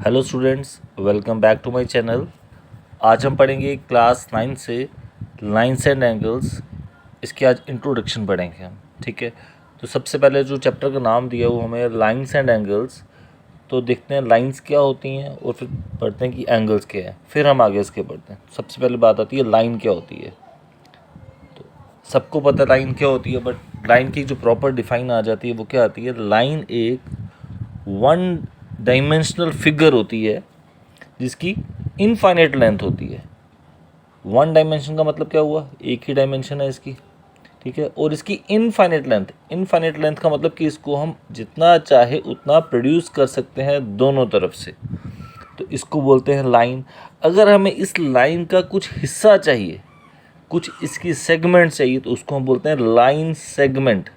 Hello students, welcome back to my channel. आज हम पढ़ेंगे क्लास 9 से लाइन्स एंड एंगल्स। इसके आज इंट्रोडक्शन पढ़ेंगे हम, ठीक है। तो सबसे पहले जो चैप्टर का नाम दिया वो हमें लाइन्स एंड एंगल्स। तो देखते हैं लाइन्स क्या होती हैं और फिर पढ़ते हैं कि एंगल्स क्या है, फिर हम आगे इसके पढ़ते हैं। सबसे पहले बात आती है लाइन क्या होती है। तो सबको पता है लाइन क्या होती है, बट लाइन की जो प्रॉपर डिफाइन आ जाती है वो क्या आती है। लाइन एक वन डायमेंशनल फिगर होती है जिसकी इनफाइनाइट लेंथ होती है। वन डायमेंशन का मतलब क्या हुआ, एक ही डायमेंशन है इसकी, ठीक है। और इसकी इनफाइनाइट लेंथ का मतलब कि इसको हम जितना चाहे उतना प्रोड्यूस कर सकते हैं दोनों तरफ से, तो इसको बोलते हैं लाइन। अगर हमें इस लाइन का कुछ हिस्सा चाहिए, कुछ इसकी सेगमेंट चाहिए, तो उसको हम बोलते हैं लाइन सेगमेंट।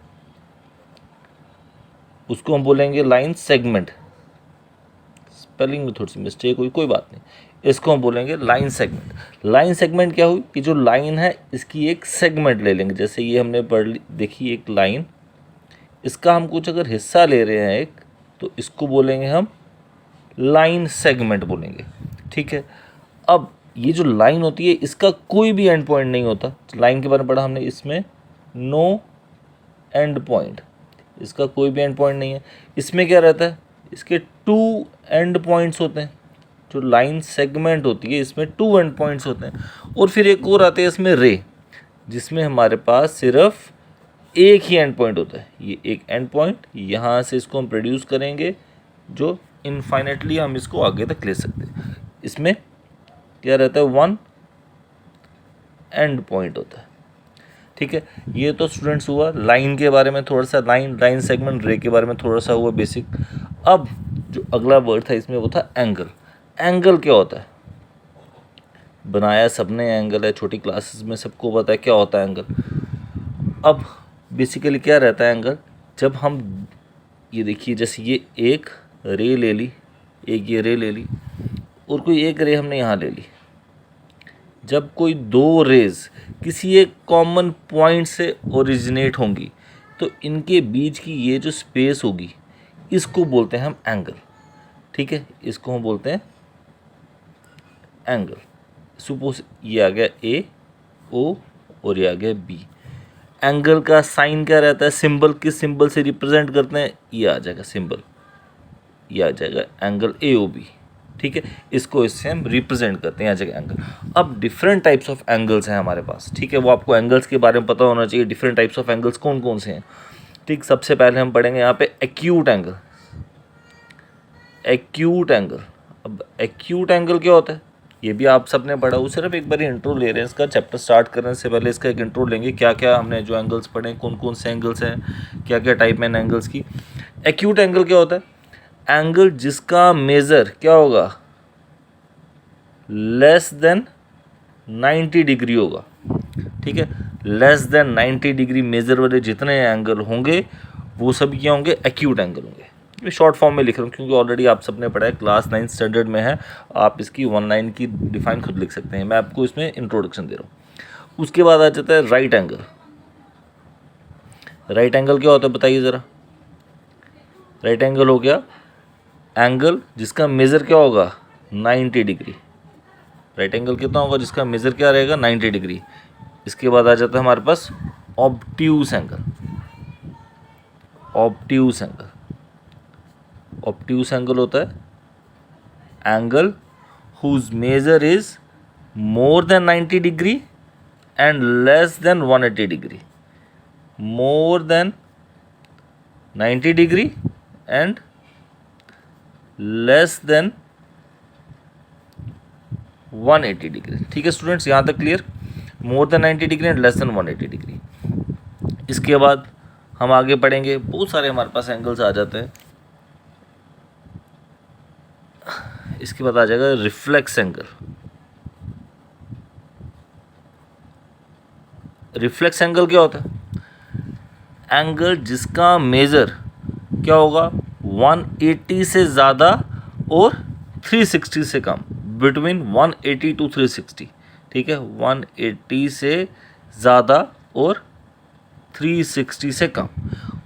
उसको हम बोलेंगे लाइन सेगमेंट। स्पेलिंग में थोड़ी सी मिस्टेक हुई, कोई बात नहीं, इसको हम बोलेंगे लाइन सेगमेंट। लाइन सेगमेंट क्या हुई कि जो लाइन है इसकी एक सेगमेंट ले लेंगे। जैसे ये हमने पढ़ ली, देखिए एक लाइन, इसका हम कुछ अगर हिस्सा ले रहे हैं एक, तो इसको बोलेंगे हम लाइन सेगमेंट बोलेंगे, ठीक है। अब ये जो लाइन होती है इसका कोई भी एंड पॉइंट नहीं होता। लाइन के बारे में पढ़ा हमने, इसमें नो एंड पॉइंट, इसका कोई भी एंड पॉइंट नहीं है। इसमें क्या रहता है, इसके टू एंड पॉइंट्स होते हैं। जो लाइन सेगमेंट होती है इसमें टू एंड पॉइंट्स होते हैं। और फिर एक और आते हैं इसमें रे, जिसमें हमारे पास सिर्फ एक ही एंड पॉइंट होता है। ये एक एंड पॉइंट, यहाँ से इसको हम प्रोड्यूस करेंगे जो इनफाइनेटली हम इसको आगे तक ले सकते हैं। इसमें क्या रहता है, वन एंड पॉइंट होता है, ठीक है। ये तो स्टूडेंट्स हुआ लाइन के बारे में थोड़ा सा, लाइन सेगमेंट रे के बारे में थोड़ा सा हुआ बेसिक। अब जो अगला वर्ड था इसमें वो था एंगल। एंगल क्या होता है, बनाया सबने एंगल है, छोटी क्लासेस में सबको पता है क्या होता है एंगल। अब बेसिकली क्या रहता है एंगल, जब हम ये देखिए, जैसे ये एक रे ले ली, एक ये रे ले ली, और कोई एक रे हमने यहाँ ले ली। जब कोई दो रेज किसी एक कॉमन पॉइंट से ओरिजिनेट होंगी, तो इनके बीच की ये जो स्पेस होगी इसको बोलते हैं हम एंगल, ठीक है। इसको हम बोलते हैं एंगल। सपोज ये आ गया ए ओ और ये आ गया बी। एंगल का साइन क्या रहता है, सिंबल, किस सिंबल से रिप्रेजेंट करते हैं, ये आ जाएगा सिंबल, ये आ जाएगा एंगल ए ओ बी, ठीक है। इसको इससे हम रिप्रेजेंट करते हैं, आ जाएगा एंगल। अब डिफरेंट टाइप्स ऑफ एंगल्स हैं हमारे पास, ठीक है। वो आपको एंगल्स के बारे में पता होना चाहिए, डिफरेंट टाइप्स ऑफ एंगल्स कौन कौन से हैं, ठीक। सबसे पहले हम पढ़ेंगे यहाँ पे एक्यूट एंगल। एक्यूट एंगल, अब एक्यूट एंगल क्या होता है ये भी आप सबने पढ़ा हो, सिर्फ एक बार इंट्रो ले रहे हैं इसका। चैप्टर स्टार्ट करने से पहले इसका एक इंट्रो लेंगे, क्या क्या हमने जो एंगल्स पढ़े, कौन कौन से एंगल्स हैं, क्या क्या टाइप में एंगल्स की। एक्यूट एंगल क्या होता है, एंगल जिसका मेज़र क्या होगा, लेस देन 90 डिग्री होगा, ठीक है। लेस देन 90 डिग्री मेज़र वाले जितने एंगल होंगे वो सभी क्या होंगे, एक्यूट एंगल होंगे। मैं शॉर्ट फॉर्म में लिख रहा हूँ क्योंकि ऑलरेडी आप सबने पढ़ा है, क्लास 9 स्टैंडर्ड में है। आप इसकी वन लाइन की डिफाइन खुद लिख सकते हैं, मैं आपको इसमें इंट्रोडक्शन दे रहा हूँ। उसके बाद आ जाता है राइट एंगल। राइट एंगल क्या होता है बताइए ज़रा। राइट एंगल हो गया एंगल जिसका मेज़र क्या होगा, 90 डिग्री। राइट एंगल कितना होगा, जिसका मेज़र क्या रहेगा, 90 डिग्री। इसके बाद आ जाता है हमारे पास obtuse angle. Obtuse angle, obtuse angle होता है angle whose measure is more than 90 degree and less than 180 degree. More than 90 degree and less than 180 degree, ठीक है स्टूडेंट्स, यहाँ तक clear. More than 90 degree and less than 180 degree. इसके बाद हम आगे पढ़ेंगे, बहुत सारे हमारे पास एंगल्स आ जाते हैं। इसके बाद आ जाएगा रिफ्लेक्स एंगल। रिफ्लेक्स एंगल क्या होता है, एंगल जिसका मेज़र क्या होगा, 180 से ज़्यादा और 360 से कम, बिटवीन 180 टू 360, ठीक है। 180 से ज़्यादा और 360 से कम,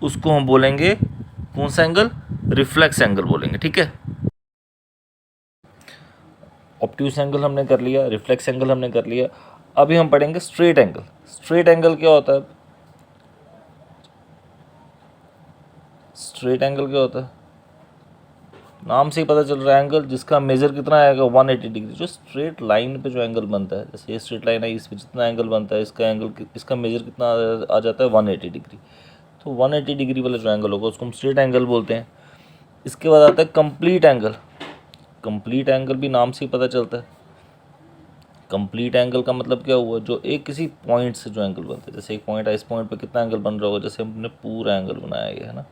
उसको हम बोलेंगे कौन सा एंगल, रिफ्लेक्स एंगल बोलेंगे, ठीक है। ऑब्ट्यूस एंगल हमने कर लिया, रिफ्लेक्स एंगल हमने कर लिया। अभी हम पढ़ेंगे स्ट्रेट एंगल। स्ट्रेट एंगल क्या होता है? स्ट्रेट एंगल क्या होता है? नाम से ही पता चल रहा है, एंगल जिसका मेजर कितना आएगा 180 डिग्री। जो स्ट्रेट लाइन पे जो एंगल बनता है, जैसे ये स्ट्रेट लाइन है, इस पे जितना एंगल बनता है, इसका एंगल, इसका मेजर कितना आ जाता है 180 डिग्री। तो 180 डिग्री वाला जो एंगल होगा उसको हम स्ट्रेट एंगल बोलते हैं। इसके बाद आता है कंप्लीट एंगल। कंप्लीट एंगल भी नाम से ही पता चलता है। कंप्लीट एंगल का मतलब क्या हुआ? जो एक किसी पॉइंट से जो एंगल बनता है, जैसे एक पॉइंट है, इस पॉइंट पे कितना एंगल बन रहा होगा, जैसे हमने पूरा एंगल बनाया गया है ना।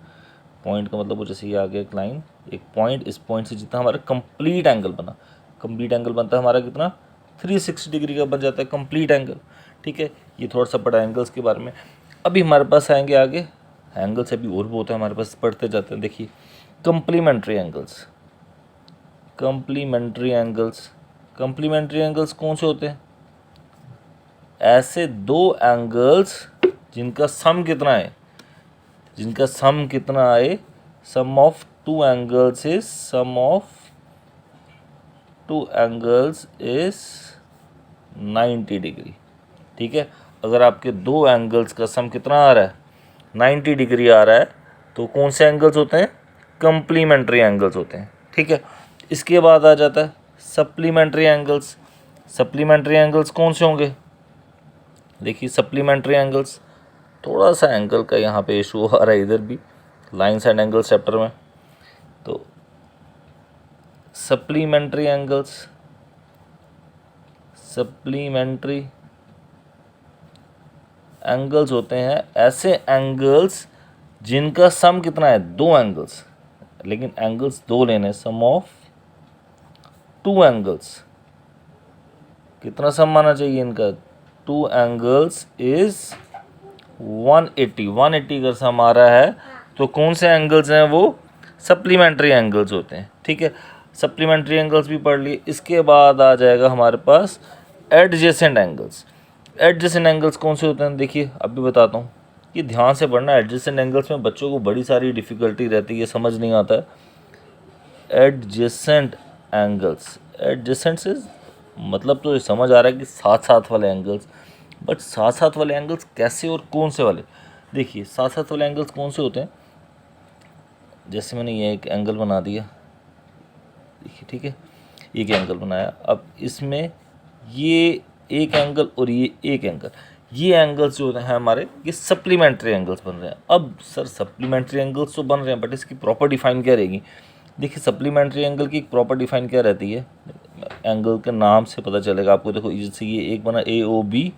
पॉइंट का मतलब वो जैसे ये आ गया एक लाइन, एक पॉइंट, इस पॉइंट से जितना हमारा कंप्लीट एंगल बना, कंप्लीट एंगल बनता है हमारा कितना 360 डिग्री का बन जाता है कंप्लीट एंगल। ठीक है, ये थोड़ा सा पढ़ा एंगल्स के बारे में। अभी हमारे पास आएंगे आगे, एंगल से भी और बहुत है हमारे पास, पढ़ते जाते हैं। देखिए complementary angles. Complementary angles, complementary angles कौन से होते हैं? ऐसे दो एंगल्स जिनका सम कितना है, जिनका सम कितना आए, sum of two angles is, sum of two angles is 90 degree. ठीक है, अगर आपके दो एंगल्स का सम कितना आ रहा है 90 डिग्री आ रहा है, तो कौन से एंगल्स होते हैं? कंप्लीमेंट्री एंगल्स होते हैं। ठीक है, इसके बाद आ जाता है सप्लीमेंट्री एंगल्स। सप्लीमेंट्री एंगल्स कौन से होंगे? देखिए सप्लीमेंट्री एंगल्स, थोड़ा सा एंगल का यहाँ पे इशू आ रहा है इधर भी, लाइन्स एंड एंगल्स चैप्टर में। तो सप्लीमेंट्री एंगल्स, सप्लीमेंट्री एंगल्स होते हैं ऐसे एंगल्स जिनका सम कितना है, दो एंगल्स, लेकिन एंगल्स दो लेने, सम ऑफ टू एंगल्स। कितना सम आना चाहिए इनका? To angles is 180। 180 अगर सम आ रहा है तो कौन से एंगल्स हैं वो? सप्लीमेंट्री एंगल्स होते हैं। ठीक है, सप्लीमेंट्री एंगल्स भी पढ़ लिए। इसके बाद आ जाएगा हमारे पास एडजेसेंट एंगल्स। एडजेसेंट एंगल्स कौन से होते हैं? देखिए अभी बताता हूँ, ये ध्यान से पढ़ना। एडजेसेंट एंगल्स में बच्चों को बड़ी सारी डिफ़िकल्टी रहती है, समझ नहीं आता है। एडजेसेंट एंगल्स, एडजेसेंट से मतलब तो ये समझ आ रहा है कि साथ साथ वाले एंगल्स, बट साथ साथ वाले एंगल्स कैसे और कौन से वाले? देखिए साथ साथ वाले एंगल्स कौन से होते हैं? जैसे मैंने ये एक एंगल बना दिया, देखिए ठीक है, एक एंगल बनाया। अब इसमें ये एक एंगल और ये एक एंगल, ये एंगल्स जो हैं हमारे, ये सप्लीमेंट्री एंगल्स बन रहे हैं। अब सर सप्लीमेंट्री एंगल्स तो बन रहे हैं, बट इसकी प्रॉपर डिफाइन क्या रहेगी? देखिए सप्लीमेंट्री एंगल की एक प्रॉपर डिफाइन क्या रहती है? एंगल के नाम से पता चलेगा आपको। देखो जैसे ये एक बना AOB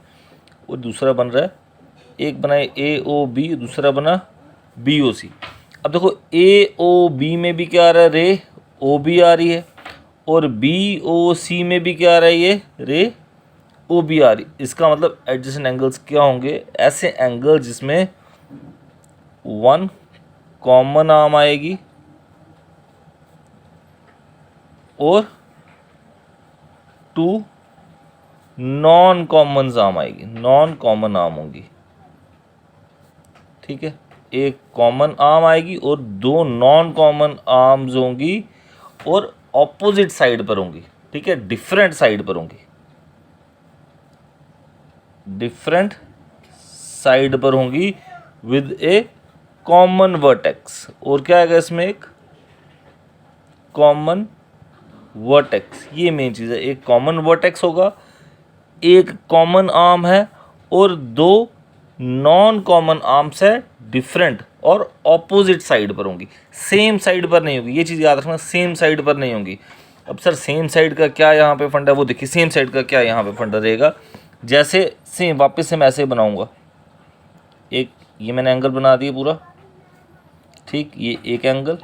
और दूसरा बन रहा है, एक बना है AOB, दूसरा बना BOC। अब देखो AOB में भी क्या आ रहा है, रे OB आ रही है, और BOC में भी क्या आ रहा है, ये रे OB आ रही। इसका मतलब एडजेसेंट एंगल्स क्या होंगे? ऐसे एंगल जिसमें वन कॉमन आर्म आएगी और टू नॉन कॉमन आर्म आएगी, नॉन कॉमन आर्म होंगी। ठीक है, एक कॉमन आर्म आएगी और दो नॉन कॉमन आर्म्स होंगी, और ऑपोजिट साइड पर होंगी। ठीक है, डिफरेंट साइड पर होंगी, डिफरेंट साइड पर होंगी विद ए कॉमन वर्टेक्स। और क्या आएगा इसमें? एक कॉमन वर्टेक्स। ये मेन चीज़ है, एक कॉमन वर्टेक्स होगा, एक कॉमन आर्म है, और दो नॉन कॉमन आर्म्स है, डिफरेंट और ऑपोजिट साइड पर होंगी, सेम साइड पर नहीं होगी। ये चीज़ याद रखना, सेम साइड पर नहीं होंगी। अब सर सेम साइड का क्या यहाँ पे फंडा? वो देखिए सेम साइड का क्या यहाँ पे फंडा रहेगा। जैसे सेम वापस से मैं ऐसे बनाऊँगा, एक ये मैंने एंगल बना दिया पूरा, ठीक, ये एक एंगल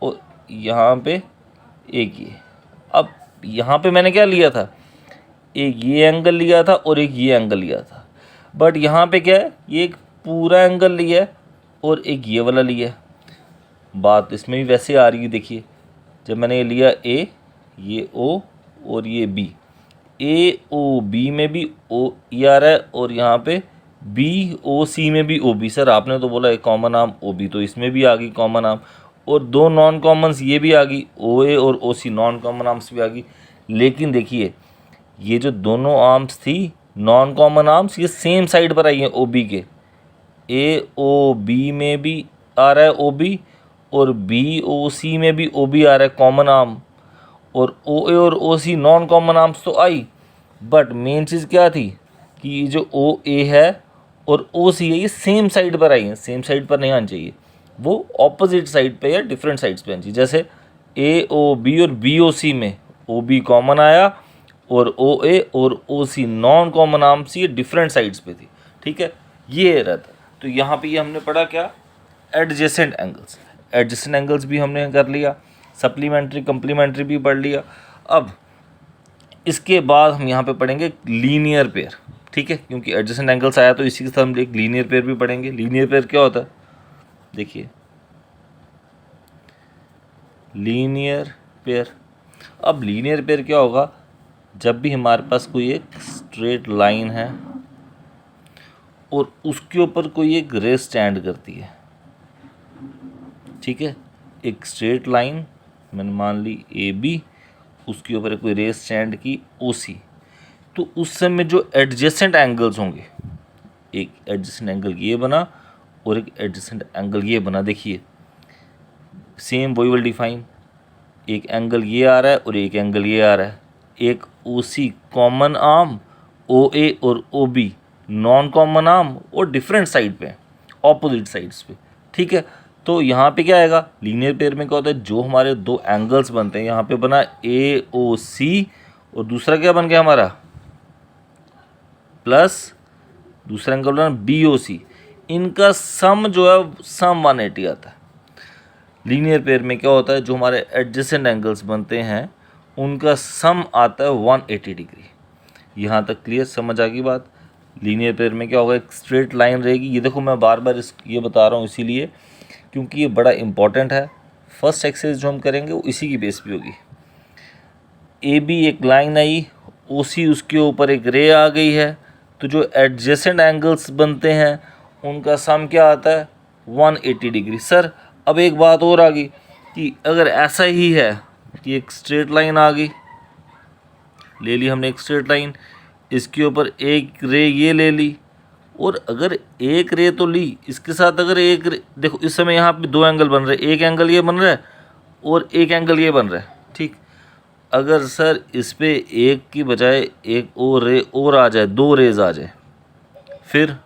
और यहाँ पे एक ये। अब यहाँ पे मैंने क्या लिया था? एक ये एंगल लिया था और एक ये एंगल लिया था, बट यहाँ पे क्या है, ये एक पूरा एंगल लिया है और एक ये वाला लिया है। बात इसमें भी वैसे आ रही है। देखिए जब मैंने ये लिया A, ये O और ये B, AOB में भी O ये आ रहा है, और यहाँ पे BOC में भी OB। सर आपने तो बोला एक कॉमन आर्म OB, तो इसमें भी आ गई कॉमन आर्म, और दो नॉन कॉमन्स ये भी आ गई, OA और OC, नॉन कॉमन आर्म्स भी आ गई। लेकिन देखिए ये जो दोनों आर्म्स थी नॉन कॉमन आर्म्स, ये सेम साइड पर आई हैं ओ बी के। ए ओ बी में भी आ रहा है ओ बी, और बी ओ सी में भी ओ बी आ रहा है कॉमन आर्म, और ओ ए और ओ सी नॉन कॉमन आर्म्स तो आई, बट मेन चीज़ क्या थी कि ये जो ओ ए है और ओ सी है ये सेम साइड पर आई है। सेम साइड पर नहीं आनी चाहिए, वो ऑपोजिट साइड पे या डिफरेंट साइड्स पे आनी चाहिए। जैसे ए ओ बी और बी ओ सी में ओ बी कॉमन आया और ओ ए और ओ सी नॉन कॉमन आर्म्स ये डिफरेंट साइड्स पे थी। ठीक है, ये रहता। तो यहाँ पे ये हमने पढ़ा क्या, एडजेसेंट एंगल्स। एडजेसेंट एंगल्स भी हमने कर लिया, सप्लीमेंट्री कंप्लीमेंट्री भी पढ़ लिया। अब इसके बाद हम यहाँ पे पढ़ेंगे लीनियर पेयर। ठीक है, क्योंकि एडजेसेंट एंगल्स आया तो इसी के साथ हम एक लीनियर पेयर भी पढ़ेंगे। लीनियर पेयर क्या होता है, देखिए लीनियर पेयर। अब लीनियर पेयर क्या होगा, जब भी हमारे पास कोई एक स्ट्रेट लाइन है और उसके ऊपर कोई एक रे स्टैंड करती है। ठीक है, एक स्ट्रेट लाइन मैंने मान ली ए बी, उसके ऊपर कोई रे स्टैंड की ओ सी, तो उस समय जो एडजेसेंट एंगल्स होंगे, एक एडजेसेंट एंगल ये बना और एक एडजेसेंट एंगल ये बना। देखिए सेम वही विल डिफाइन, एक एंगल ये आ रहा है और एक एंगल ये आ रहा है। एक ओ सी कॉमन आर्म, ओ ए और O B non common arm और डिफरेंट साइड पे, ऑपोजिट साइड्स पे। ठीक है, तो यहाँ पे क्या आएगा, लीनियर पेयर में क्या होता है, जो हमारे दो एंगल्स बनते हैं, यहाँ पे बना ए ओ सी और दूसरा क्या बन गया हमारा प्लस दूसरा एंगल बना बी ओ सी, इनका सम जो है सम 180 आता है। लीनियर पेयर में क्या होता है, जो हमारे एडजेसेंट एंगल्स बनते हैं उनका सम आता है 180 डिग्री। यहाँ तक क्लियर, समझ आ गई बात। लीनियर पेयर में क्या होगा, एक स्ट्रेट लाइन रहेगी। ये देखो मैं बार बार ये बता रहा हूँ इसीलिए क्योंकि ये बड़ा इंपॉर्टेंट है। फर्स्ट एक्सरसाइज जो हम करेंगे वो इसी की बेस पे होगी। ए बी एक लाइन आई, ओ सी उसके ऊपर एक रे आ गई है, तो जो एडजेसेंट एंगल्स बनते हैं उनका सम क्या आता है 180 डिग्री। सर अब एक बात और आ गई कि अगर ऐसा ही है कि एक स्ट्रेट लाइन आ गई, ले ली हमने एक स्ट्रेट लाइन, इसके ऊपर एक रे ये ले ली, और अगर एक रे तो ली, इसके साथ अगर एक रे, देखो इस समय यहाँ पे दो एंगल बन रहे हैं, एक एंगल ये बन रहा है और एक एंगल ये बन रहा है। ठीक, अगर सर इस पे एक की बजाय एक और रे और आ जाए, दो रेज आ जाए, फिर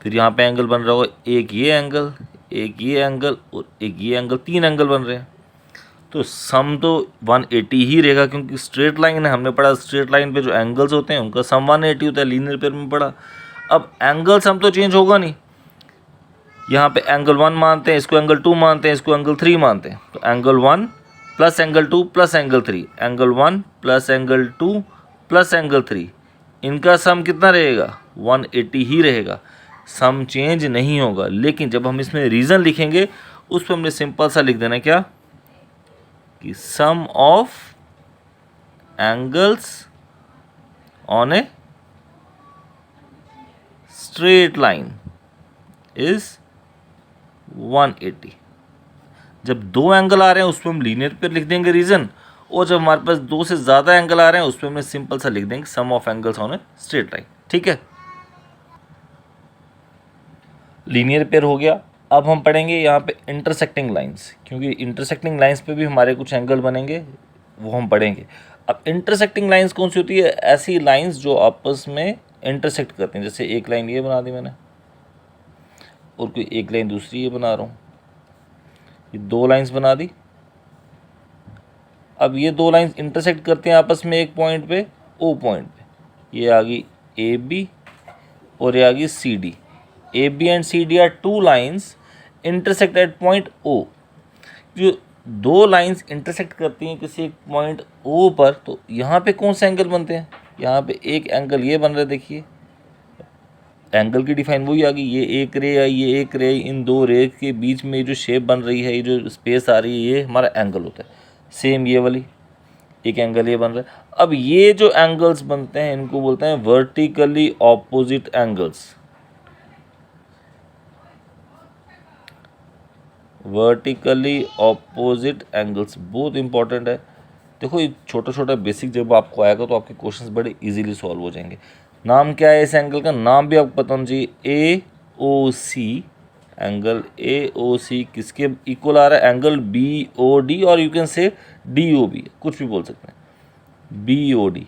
यहाँ पे एंगल बन रहा होगा एक ये एंगल, एक ये एंगल और एक ये एंगल, तीन एंगल बन रहे हैं। तो सम तो 180 ही रहेगा क्योंकि स्ट्रेट लाइन है। हमने पढ़ा स्ट्रेट लाइन पे जो एंगल्स होते हैं उनका सम 180 होता है, लीनियर पेयर में पढ़ा। अब एंगल सम तो चेंज होगा नहीं, यहाँ पे एंगल 1 मानते हैं, इसको एंगल 2 मानते हैं, इसको एंगल 3 मानते हैं, तो angle 1 plus angle 2 plus angle 3, angle 1 plus angle 2 plus angle 3, इनका सम कितना रहेगा 180 ही रहेगा, सम चेंज नहीं होगा। लेकिन जब हम इसमें रीज़न लिखेंगे उस पर हमने सिंपल सा लिख देना क्या कि sum of angles on a straight line is 180। जब दो एंगल आ रहे हैं उस पर हम लीनियर पेयर लिख देंगे रीजन, और जब हमारे पास दो से ज़्यादा एंगल आ रहे हैं उस पर हमने सिंपल सा लिख देंगे sum of angles on a straight line. ठीक है, लीनियर पेयर हो गया। अब हम पढ़ेंगे यहाँ पे इंटरसेक्टिंग लाइंस, क्योंकि इंटरसेक्टिंग लाइंस पे भी हमारे कुछ एंगल बनेंगे, वो हम पढ़ेंगे। अब इंटरसेक्टिंग लाइंस कौन सी होती है, ऐसी लाइंस जो आपस में इंटरसेक्ट करती हैं। जैसे एक लाइन ये बना दी मैंने और कोई एक लाइन दूसरी ये बना रहा हूँ, ये दो लाइंस बना दी। अब ये दो लाइंस इंटरसेक्ट करते हैं आपस में एक पॉइंट पे, ओ पॉइंट पे। ये आ गई ए बी और ये आ गई C D. A B and C D are two lines intersect at point O. जो दो लाइंस इंटरसेक्ट करती हैं किसी एक पॉइंट ओ पर, तो यहाँ पे कौन से एंगल बनते हैं, यहाँ पे एक एंगल ये बन रहा है। देखिए एंगल की डिफाइन वही आ गई, ये एक रे आई, ये एक रे आई, इन दो रे के बीच में जो शेप बन रही है, ये जो स्पेस आ रही है, ये हमारा एंगल होता है। सेम ये वाली एक एंगल ये बन रहा है। अब ये जो एंगल्स बनते हैं इनको बोलते हैं vertically opposite angles. Vertically opposite angles बहुत इंपॉर्टेंट है। देखो ये छोटा छोटा बेसिक जब आपको आएगा तो आपके क्वेश्चंस बड़े इजीली सॉल्व हो जाएंगे। नाम क्या है इस एंगल का, नाम भी आपको पता होना चाहिए, ए ओ सी। एंगल ए ओ सी किसके इक्वल आ रहा है, एंगल बी ओ डी, और you can say D O B, कुछ भी बोल सकते हैं, बी ओ डी,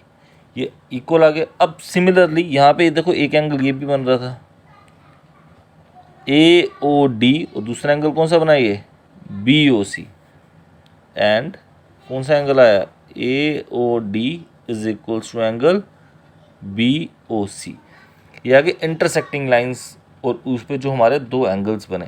ये इक्वल आ गया। अब सिमिलरली यहाँ पे देखो एक एंगल ये भी बन रहा था ए ओ डी, और दूसरा एंगल कौन सा बना ये, बी ओ सी, एंड कौन सा एंगल आया, A O D is equals to angle B O C. ये आगे इंटरसेक्टिंग लाइंस, और उस पर जो हमारे दो एंगल्स बने,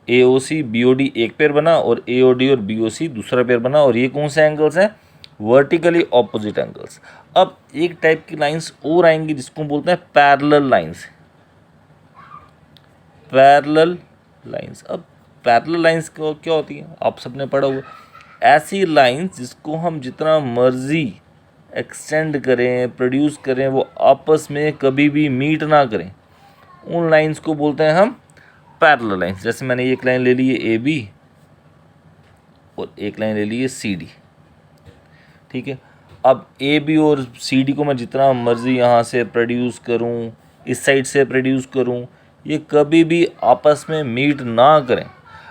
ए ओ सी बी ओ डी एक पेयर बना, और ए ओ डी और बी ओ सी दूसरा पेयर बना, और ये कौन से एंगल्स हैं, वर्टिकली ऑपोजिट एंगल्स। अब एक टाइप की लाइंस और आएंगी जिसको बोलते हैं पैरेलल लाइंस, पैरेलल लाइंस। अब पैरेलल लाइंस क्या होती है, आप सबने पढ़ा हुआ, ऐसी लाइंस जिसको हम जितना मर्जी एक्सटेंड करें, प्रोड्यूस करें, वो आपस में कभी भी मीट ना करें, उन लाइंस को बोलते हैं हम पैरेलल लाइंस। जैसे मैंने एक लाइन ले ली है ए बी, और एक लाइन ले ली है सी डी, ठीक है। अब ए बी और सी डी को मैं जितना मर्जी यहाँ से प्रोड्यूस करूँ, इस साइड से प्रोड्यूस करूँ, ये कभी भी आपस में मीट ना करें।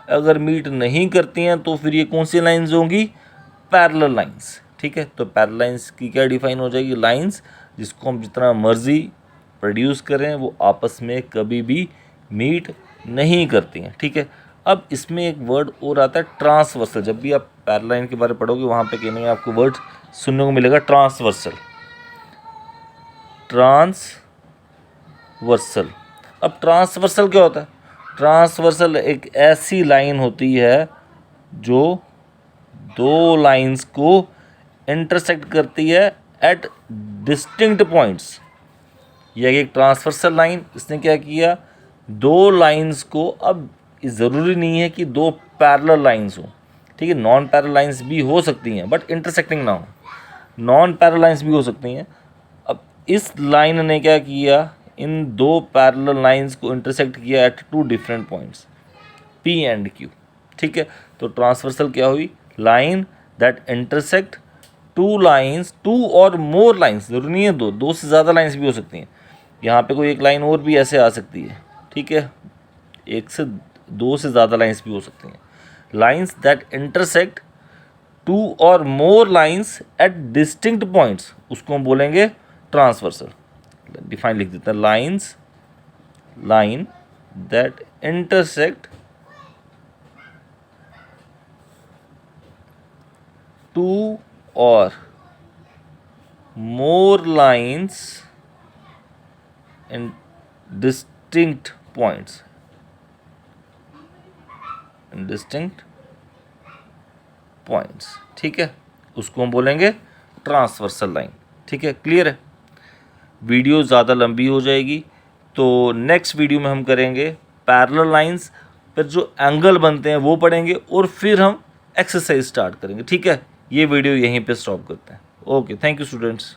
अगर मीट नहीं करती हैं तो फिर ये कौन सी लाइंस होंगी, पैरेलल लाइंस, ठीक है। तो पैरेलल लाइंस की क्या डिफाइन हो जाएगी, लाइंस जिसको हम जितना मर्जी प्रोड्यूस करें वो आपस में कभी भी मीट नहीं करती हैं, ठीक है। अब इसमें एक वर्ड और आता है ट्रांसवर्सल। जब भी आप पैरेलल लाइन के बारे में पढ़ोगे वहाँ पे कहने में आपको वर्ड सुनने को मिलेगा ट्रांसवर्सल, ट्रांसवर्सल। अब ट्रांसवर्सल क्या होता है, ट्रांसवर्सल एक ऐसी लाइन होती है जो दो लाइंस को इंटरसेक्ट करती है एट डिस्टिंक्ट पॉइंट्स। यह एक ट्रांसवर्सल लाइन, इसने क्या किया, दो लाइंस को, अब ज़रूरी नहीं है कि दो पैरेलल लाइंस हो, ठीक है, नॉन पैरेलल लाइंस भी हो सकती हैं बट इंटरसेक्टिंग ना हो, नॉन पैरेलल लाइंस भी हो सकती हैं। अब इस लाइन ने क्या किया, इन दो पैरेलल लाइंस को इंटरसेक्ट किया at two different points P and Q, ठीक है। तो ट्रांसवर्सल क्या हुई, line that intersect two lines, two और मोर लाइंस, जरूरी नहीं है दो से ज़्यादा लाइंस भी हो सकती हैं। यहाँ पे कोई एक लाइन और भी ऐसे आ सकती है, ठीक है, एक से दो से ज़्यादा लाइंस भी हो सकती हैं। लाइंस दैट इंटरसेक्ट टू और more lines at distinct points, उसको हम बोलेंगे ट्रांसवर्सल। डिफाइन लिख देते हैं, lines, line that intersect two और more lines in distinct points, in distinct points, ठीक है, उसको हम बोलेंगे ट्रांसवर्सल लाइन, ठीक है। क्लियर है, वीडियो ज़्यादा लंबी हो जाएगी तो नेक्स्ट वीडियो में हम करेंगे पैरेलल लाइंस, फिर जो एंगल बनते हैं वो पढ़ेंगे, और फिर हम एक्सरसाइज स्टार्ट करेंगे, ठीक है। ये वीडियो यहीं पे स्टॉप करते हैं। Okay, thank you students.